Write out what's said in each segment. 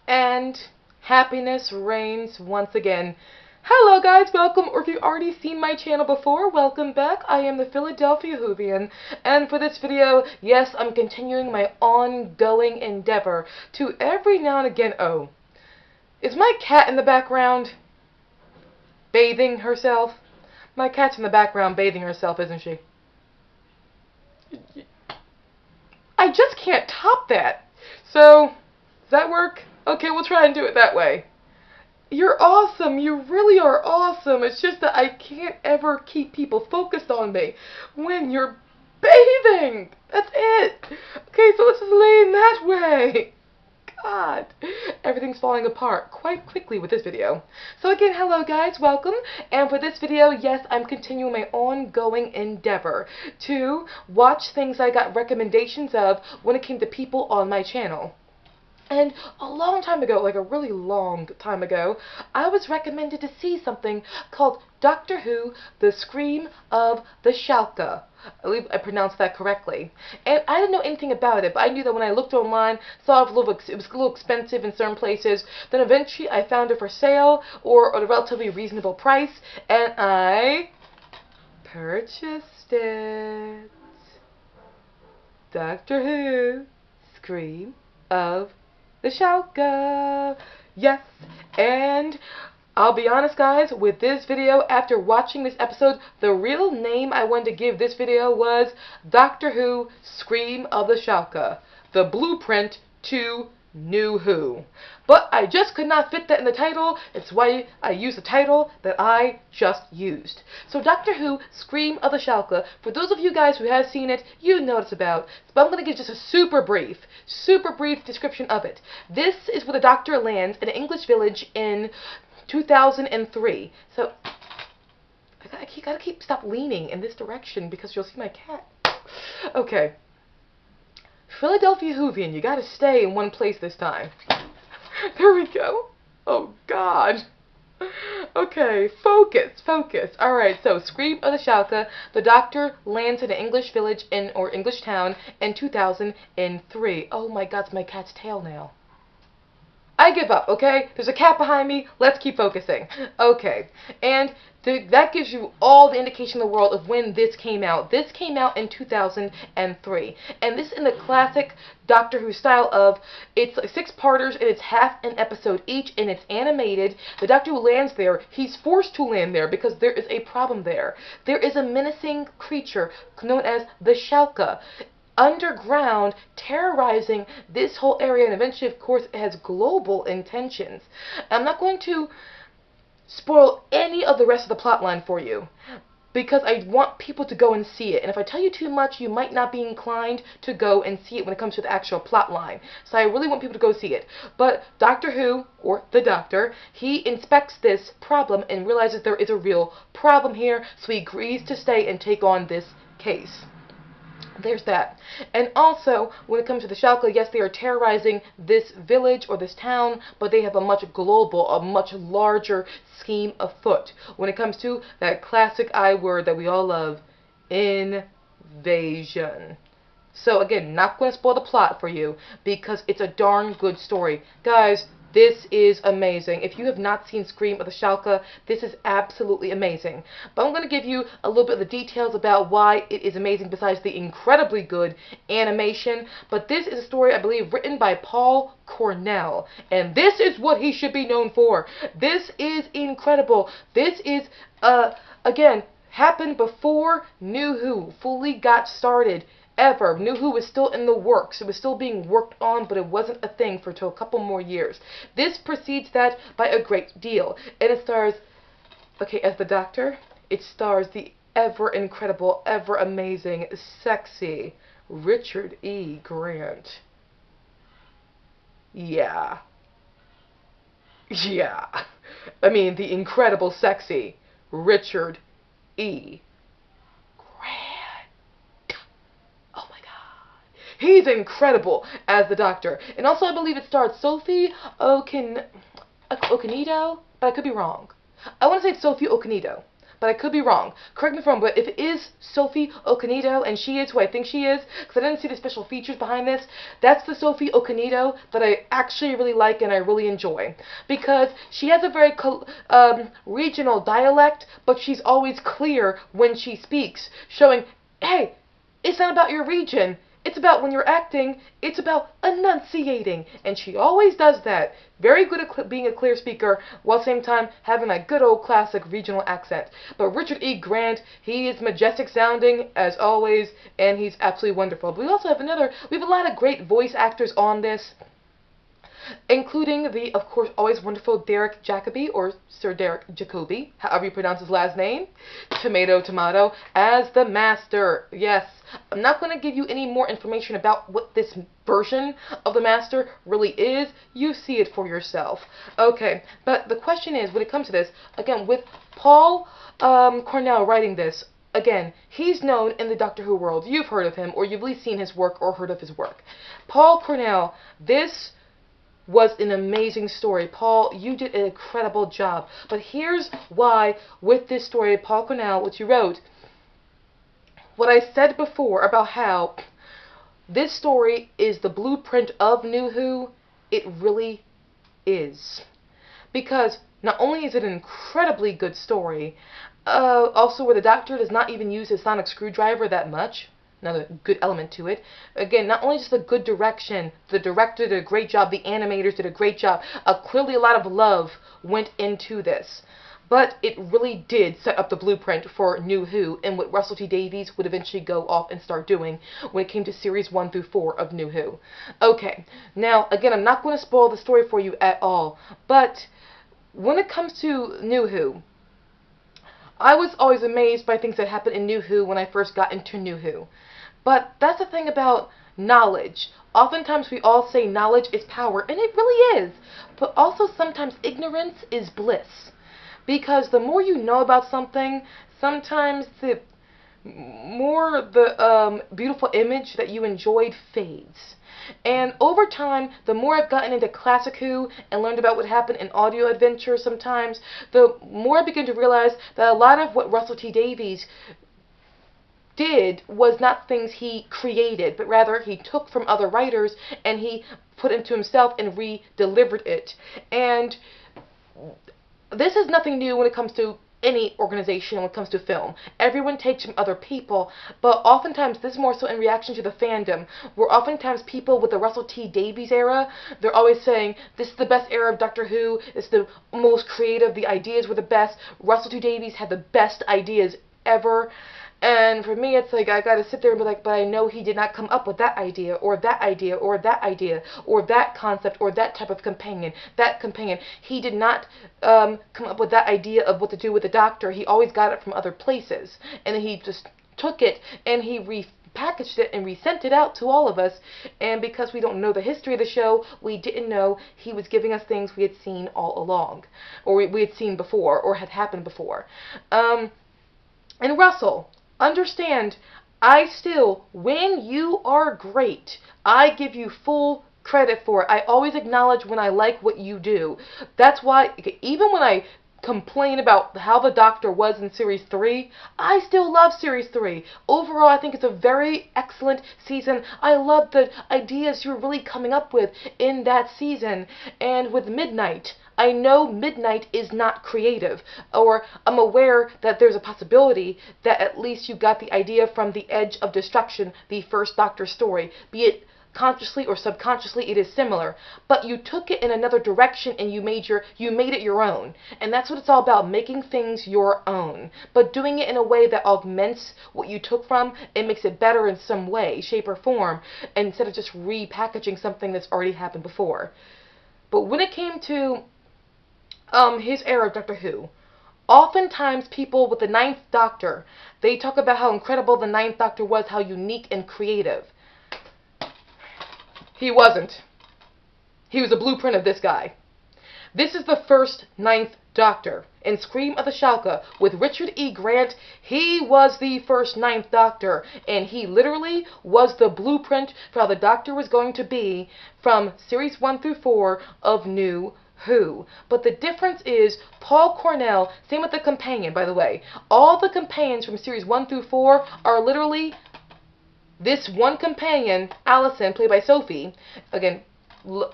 and happiness reigns once again. Hello guys, welcome, or if you've already seen my channel before, welcome back. I am the Philadelphia Whovian, and for this video, yes, I'm continuing my ongoing endeavor to every now and again, oh, is my cat in the background bathing herself? My cat's in the background bathing herself, isn't she? I just can't top that. So, does that work? Okay, we'll try and do it that way. You're awesome. You really are awesome. It's just that I can't ever keep people focused on me when you're bathing. That's it. Okay, so let's just lay in that way. God, everything's falling apart quite quickly with this video. So again, hello guys, welcome. And for this video, yes, I'm continuing my ongoing endeavor to watch things I got recommendations of when it came to people on my channel. And a long time ago, like a really long time ago, I was recommended to see something called Doctor Who, The Scream of the Shalka. I believe I pronounced that correctly. And I didn't know anything about it, but I knew that when I looked online, saw it was a little expensive in certain places. Then eventually I found it for sale or at a relatively reasonable price, and I purchased it. Doctor Who, Scream of the Shalka. Yes, and I'll be honest guys, with this video, after watching this episode, the real name I wanted to give this video was Doctor Who, Scream of the Shalka, the blueprint to New Who. But I just could not fit that in the title. It's why I used the title that I just used. So Doctor Who, Scream of the Shalka, for those of you guys who have seen it, you know what it's about. But I'm going to give just a super brief description of it. This is where the Doctor lands in an English village in 2003. So I gotta stop leaning in this direction because you'll see my cat. Okay. Philadelphia Whovian, you gotta stay in one place this time. There we go. Oh God. Okay, focus. Alright, so Scream of the Shalka, the Doctor lands in an English village or English town in 2003. Oh my God, it's my cat's tail now. I give up, okay? There's a cat behind me. Let's keep focusing. Okay. And that gives you all the indication in the world of when this came out. This came out in 2003. And this in the classic Doctor Who style of, it's 6-parters and it's half an episode each and it's animated. The Doctor Who lands there. He's forced to land there because there is a problem there. There is a menacing creature known as the Shalka underground, terrorizing this whole area, and eventually, of course, it has global intentions. I'm not going to spoil any of the rest of the plot line for you, because I want people to go and see it, and if I tell you too much, you might not be inclined to go and see it when it comes to the actual plot line. So I really want people to go see it. But Doctor Who, or the Doctor, he inspects this problem and realizes there is a real problem here, so he agrees to stay and take on this case. There's that. And also, when it comes to the Shalka, yes, they are terrorizing this village or this town, but they have a much global, a much larger scheme afoot. When it comes to that classic I word that we all love, invasion. So again, not going to spoil the plot for you, because it's a darn good story. Guys, this is amazing. If you have not seen Scream of the Shalka, this is absolutely amazing. But I'm going to give you a little bit of the details about why it is amazing besides the incredibly good animation. But this is a story, I believe, written by Paul Cornell. And this is what he should be known for. This is incredible. This is, again, happened before New Who fully got started. Ever. New Who was still in the works. It was still being worked on, but it wasn't a thing for a couple more years. This precedes that by a great deal. And it stars, okay, as the Doctor, it stars the ever incredible, ever amazing, sexy Richard E. Grant. Yeah. I mean, the incredible, sexy Richard E. He's incredible as the Doctor. And also I believe it stars Sophie Okonedo, but I could be wrong. I want to say it's Sophie Okonedo, but I could be wrong. Correct me if I'm wrong, but if it is Sophie Okonedo, and she is who I think she is, because I didn't see the special features behind this, that's the Sophie Okonedo that I actually really like and I really enjoy. Because she has a very regional dialect, but she's always clear when she speaks, showing, hey, it's not about your region. It's about when you're acting, it's about enunciating. And she always does that. Very good at being a clear speaker, while at the same time having that good old classic regional accent. But Richard E. Grant, he is majestic sounding, as always, and he's absolutely wonderful. But we also have we have a lot of great voice actors on this, including the, of course, always wonderful Derek Jacobi, or Sir Derek Jacobi, however you pronounce his last name, tomato, tomato, as the Master. Yes, I'm not going to give you any more information about what this version of the Master really is. You see it for yourself. Okay, but the question is, when it comes to this, again, with Paul Cornell writing this, again, he's known in the Doctor Who world. You've heard of him, or you've at least seen his work or heard of his work. Paul Cornell, this was an amazing story. Paul, you did an incredible job. But here's why, with this story, Paul Cornell, what you wrote, what I said before about how this story is the blueprint of New Who, it really is. Because not only is it an incredibly good story, also where the Doctor does not even use his sonic screwdriver that much, another good element to it. Again, not only just the good direction, the director did a great job, the animators did a great job, clearly a lot of love went into this. But it really did set up the blueprint for New Who and what Russell T Davies would eventually go off and start doing when it came to series 1 through 4 of New Who. Okay, now, again, I'm not going to spoil the story for you at all, but when it comes to New Who, I was always amazed by things that happened in New Who when I first got into New Who. But that's the thing about knowledge. Oftentimes we all say knowledge is power, and it really is. But also sometimes ignorance is bliss. Because the more you know about something, sometimes the more the beautiful image that you enjoyed fades. And over time, the more I've gotten into Classic Who and learned about what happened in audio adventures sometimes, the more I begin to realize that a lot of what Russell T Davies did was not things he created, but rather he took from other writers and he put into himself and re-delivered it. And this is nothing new when it comes to any organization, when it comes to film. Everyone takes from other people, but oftentimes this is more so in reaction to the fandom, where oftentimes people with the Russell T Davies era, they're always saying, this is the best era of Doctor Who, it's the most creative, the ideas were the best, Russell T Davies had the best ideas ever. And for me, it's like, I gotta sit there and be like, but I know he did not come up with that idea, or that idea, or that idea, or that concept, or that type of companion, that companion. He did not come up with that idea of what to do with the Doctor. He always got it from other places. And then he just took it, and he repackaged it, and resent it out to all of us. And because we don't know the history of the show, we didn't know he was giving us things we had seen all along, or we had seen before, or had happened before. And Russell, understand, I still, when you are great, I give you full credit for it. I always acknowledge when I like what you do. That's why, even when I complain about how the Doctor was in Series 3, I still love Series 3. Overall, I think it's a very excellent season. I love the ideas you're really coming up with in that season. And with Midnight, I know Midnight is not creative, or I'm aware that there's a possibility that at least you got the idea from The Edge of Destruction, the first Doctor story, be it consciously or subconsciously, it is similar, but you took it in another direction and you made it your own. And that's what it's all about, making things your own, but doing it in a way that augments what you took from and makes it better in some way, shape, or form, instead of just repackaging something that's already happened before. But when it came to his era of Doctor Who, oftentimes people with the Ninth Doctor, they talk about how incredible the Ninth Doctor was, how unique and creative. He wasn't. He was a blueprint of this guy. This is the first Ninth Doctor. In Scream of the Shalka, with Richard E. Grant, he was the first Ninth Doctor, and he literally was the blueprint for how the Doctor was going to be from Series 1 through 4 of New Who. But the difference is Paul Cornell, same with the companion, by the way. All the companions from series 1 through 4 are literally this one companion, Allison, played by Sophie. Again,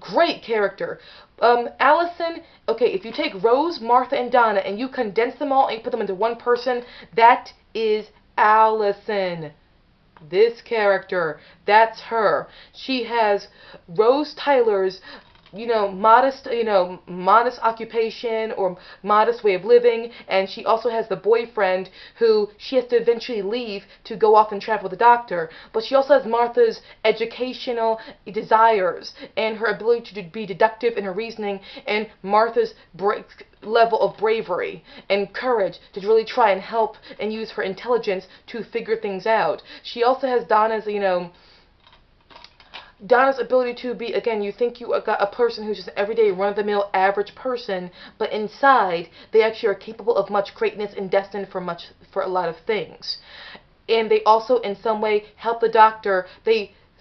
great character. Allison, okay, if you take Rose, Martha, and Donna and you condense them all and you put them into one person, that is Allison. This character, that's her. She has Rose Tyler's modest occupation or modest way of living, and she also has the boyfriend who she has to eventually leave to go off and travel with the doctor. But she also has Martha's educational desires and her ability to be deductive in her reasoning, and Martha's level of bravery and courage to really try and help and use her intelligence to figure things out. She also has Donna's ability to be, again, you think you got a person who's just an everyday, run-of-the-mill, average person, but inside, they actually are capable of much greatness and destined for a lot of things. And they also, in some way, help the doctor.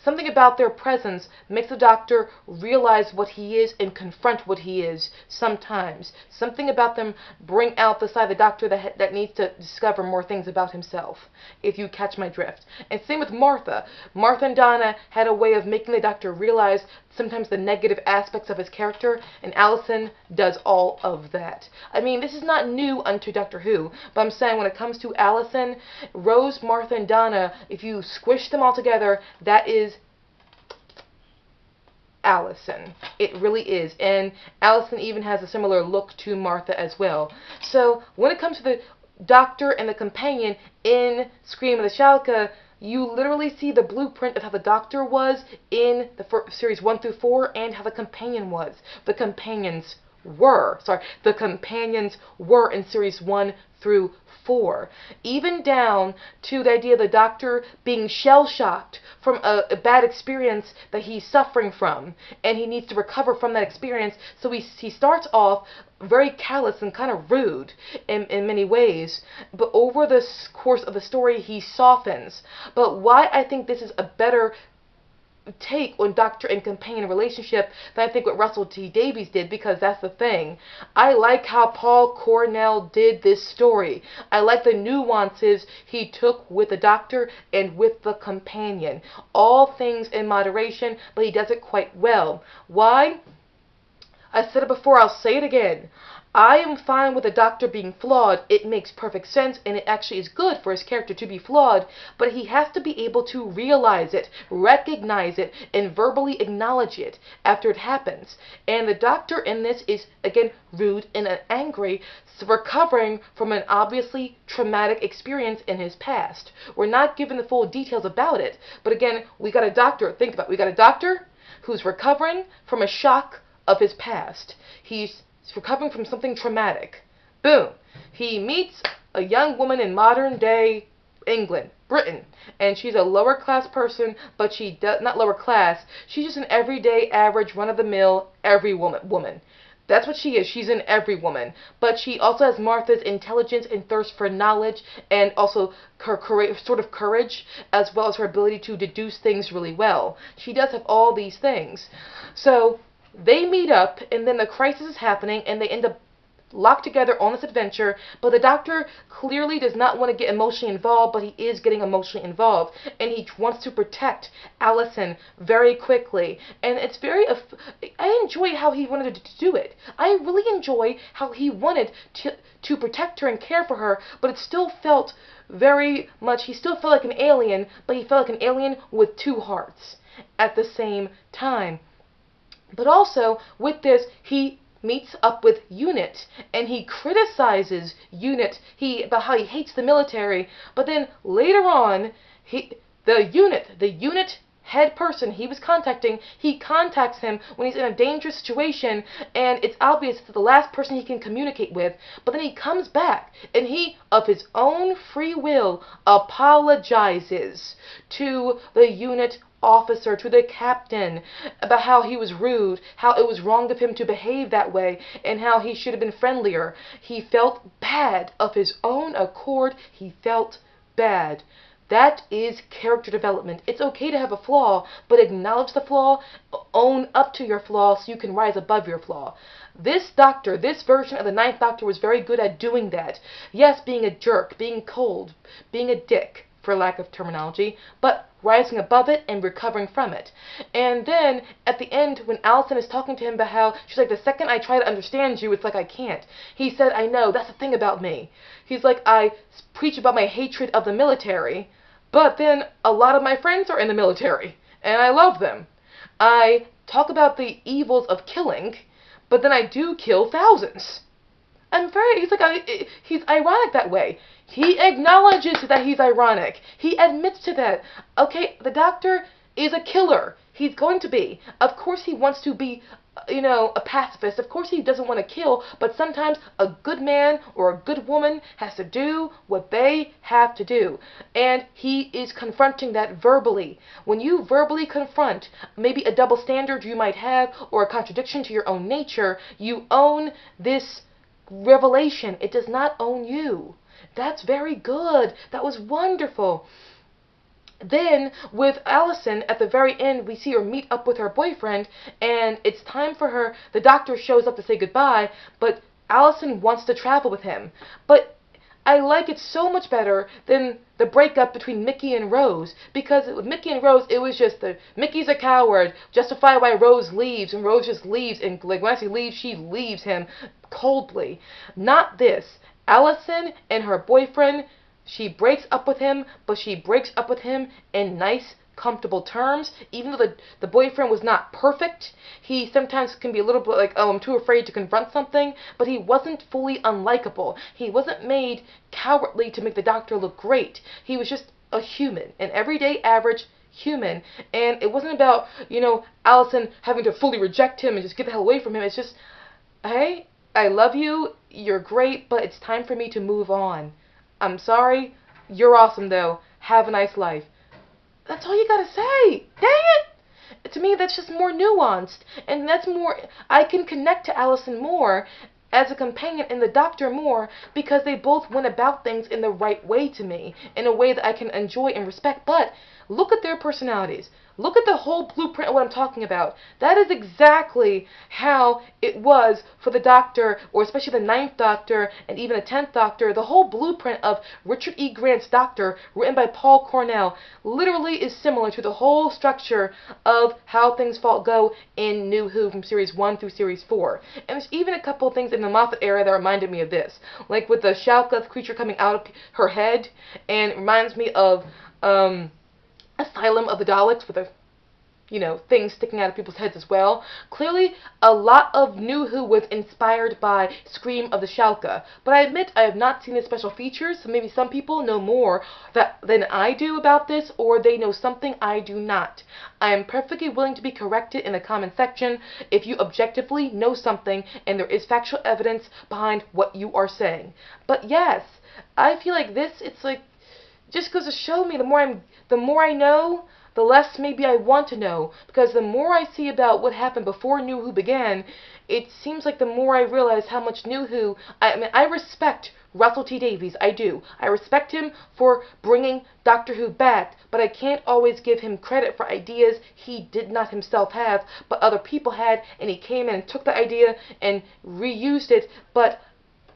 Something about their presence makes the doctor realize what he is and confront what he is sometimes. Something about them bring out the side of the doctor that needs to discover more things about himself, if you catch my drift. And same with Martha. Martha and Donna had a way of making the doctor realize sometimes the negative aspects of his character, and Allison does all of that. I mean, this is not new unto Doctor Who, but I'm saying when it comes to Allison, Rose, Martha, and Donna, if you squish them all together, that is Allison. It really is. And Allison even has a similar look to Martha as well. So when it comes to the doctor and the companion in Scream of the Shalka, you literally see the blueprint of how the doctor was in the series 1 through 4 and how the companion was. The companions were in series 1 through 4. Even down to the idea of the doctor being shell-shocked from a bad experience that he's suffering from, and he needs to recover from that experience. So he starts off very callous and kind of rude in many ways, but over the course of the story he softens. But why I think this is a better take on doctor and companion relationship than I think what Russell T Davies did, because that's the thing. I like how Paul Cornell did this story. I like the nuances he took with the doctor and with the companion. All things in moderation, but he does it quite well. Why? I said it before, I'll say it again. I am fine with the doctor being flawed. It makes perfect sense, and it actually is good for his character to be flawed, but he has to be able to realize it, recognize it, and verbally acknowledge it after it happens. And the doctor in this is, again, rude and angry, recovering from an obviously traumatic experience in his past. We're not given the full details about it, but again, we got a doctor, think about it, we got a doctor who's recovering from a shock of his past. He's recovering from something traumatic. Boom. He meets a young woman in modern day England, Britain, and she's a lower class person, but she does not lower class. She's just an everyday, average, run-of-the-mill, every woman. That's what she is. She's an every woman. But she also has Martha's intelligence and thirst for knowledge, and also her courage, as well as her ability to deduce things really well. She does have all these things. So they meet up, and then the crisis is happening, and they end up locked together on this adventure, but the doctor clearly does not want to get emotionally involved, but he is getting emotionally involved, and he wants to protect Allison very quickly. And it's I enjoy how he wanted to do it. I really enjoy how he wanted to protect her and care for her, but it still felt very much, he still felt like an alien, but he felt like an alien with two hearts at the same time. But also, with this, he meets up with Unit, and he criticizes Unit about how he hates the military, but then later on, the Unit head person he was contacting, he contacts him when he's in a dangerous situation, and it's obvious that the last person he can communicate with, but then he comes back, and he, of his own free will, apologizes to the Unit officer, to the captain, about how he was rude, how it was wrong of him to behave that way, and how he should have been friendlier. He felt bad of his own accord. He felt bad. That is character development. It's okay to have a flaw, but acknowledge the flaw, own up to your flaw so you can rise above your flaw. This Doctor, this version of the Ninth Doctor was very good at doing that. Yes, being a jerk, being cold, being a dick, for lack of terminology, but rising above it and recovering from it. And then, at the end, when Allison is talking to him about how, she's like, the second I try to understand you, it's like I can't. He said, I know, that's the thing about me. He's like, I preach about my hatred of the military, but then a lot of my friends are in the military, and I love them. I talk about the evils of killing, but then I do kill thousands. He's ironic that way. He acknowledges that he's ironic. He admits to that. Okay, the Doctor is a killer. He's going to be. Of course he wants to be, a pacifist. Of course he doesn't want to kill, but sometimes a good man or a good woman has to do what they have to do. And he is confronting that verbally. When you verbally confront maybe a double standard you might have or a contradiction to your own nature, you own this revelation. It does not own you. That's very good. That was wonderful. Then, with Allison, at the very end, we see her meet up with her boyfriend, and it's time for her. The Doctor shows up to say goodbye, but Allison wants to travel with him. But I like it so much better than the breakup between Mickey and Rose, because with Mickey and Rose, it was just Mickey's a coward, justify why Rose leaves, and Rose just leaves, and like when I say leaves, she leaves him coldly. Not this. Allison and her boyfriend, she breaks up with him, but she breaks up with him in nice, comfortable terms. Even though the boyfriend was not perfect, he sometimes can be a little bit like, oh, I'm too afraid to confront something, but he wasn't fully unlikable. He wasn't made cowardly to make the Doctor look great. He was just a human, an everyday average human, and it wasn't about, Allison having to fully reject him and just get the hell away from him. It's just, hey, I love you, you're great, but it's time for me to move on. I'm sorry, you're awesome though, have a nice life. That's all you gotta say. Dang it! To me, that's just more nuanced, and that's more, I can connect to Allison more as a companion and the Doctor more because they both went about things in the right way to me, in a way that I can enjoy and respect. But look at their personalities. Look at the whole blueprint of what I'm talking about. That is exactly how it was for the Doctor, or especially the Ninth Doctor and even the 10th Doctor. The whole blueprint of Richard E. Grant's Doctor, written by Paul Cornell, literally is similar to the whole structure of how things go in New Who from Series 1 through Series 4. And there's even a couple of things in the Moffat era that reminded me of this. Like with the Shalka creature coming out of her head, and it reminds me of Asylum of the Daleks with a things sticking out of people's heads as well. Clearly, a lot of New Who was inspired by Scream of the Shalka, but I admit I have not seen the special features, so maybe some people know more than I do about this, or they know something I do not. I am perfectly willing to be corrected in the comment section if you objectively know something and there is factual evidence behind what you are saying. But yes, I feel like this, it's like, just goes to show me the more I know, the less maybe I want to know, because the more I see about what happened before New Who began, it seems like the more I realize how much New Who, I respect Russell T Davies, I do. I respect him for bringing Doctor Who back, but I can't always give him credit for ideas he did not himself have, but other people had, and he came in and took the idea and reused it, but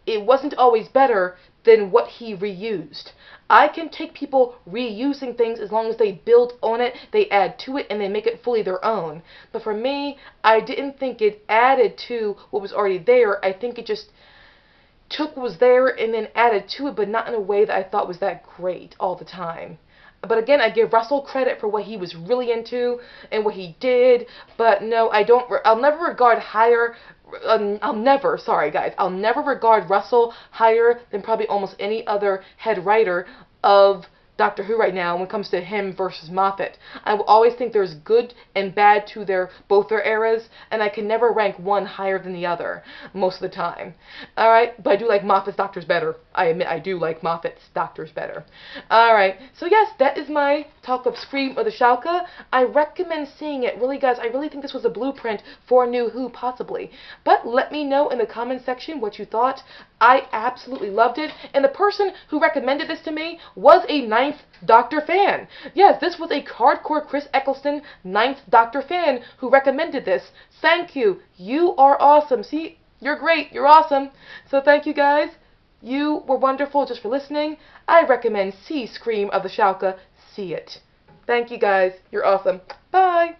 it wasn't always better than what he reused. I can take people reusing things as long as they build on it, they add to it, and they make it fully their own. But for me, I didn't think it added to what was already there. I think it just took what was there and then added to it, but not in a way that I thought was that great all the time. But again, I give Russell credit for what he was really into and what he did, but no, I'll never regard I'll never regard Russell higher than probably almost any other head writer of Doctor Who right now when it comes to him versus Moffat. I will always think there's good and bad to both their eras, and I can never rank one higher than the other most of the time. Alright, but I do like Moffat's Doctors better. I admit I do like Moffat's Doctors better. Alright, so yes, that is my talk of Scream of the Shalka. I recommend seeing it. Really, guys, I really think this was a blueprint for New Who, possibly. But let me know in the comment section what you thought. I absolutely loved it, and the person who recommended this to me was a Ninth Doctor fan. Yes, this was a hardcore Chris Eccleston Ninth Doctor fan who recommended this. Thank you. You are awesome. See, you're great. You're awesome. So thank you guys. You were wonderful just for listening. I recommend see Scream of the Shalka. See it. Thank you guys. You're awesome. Bye.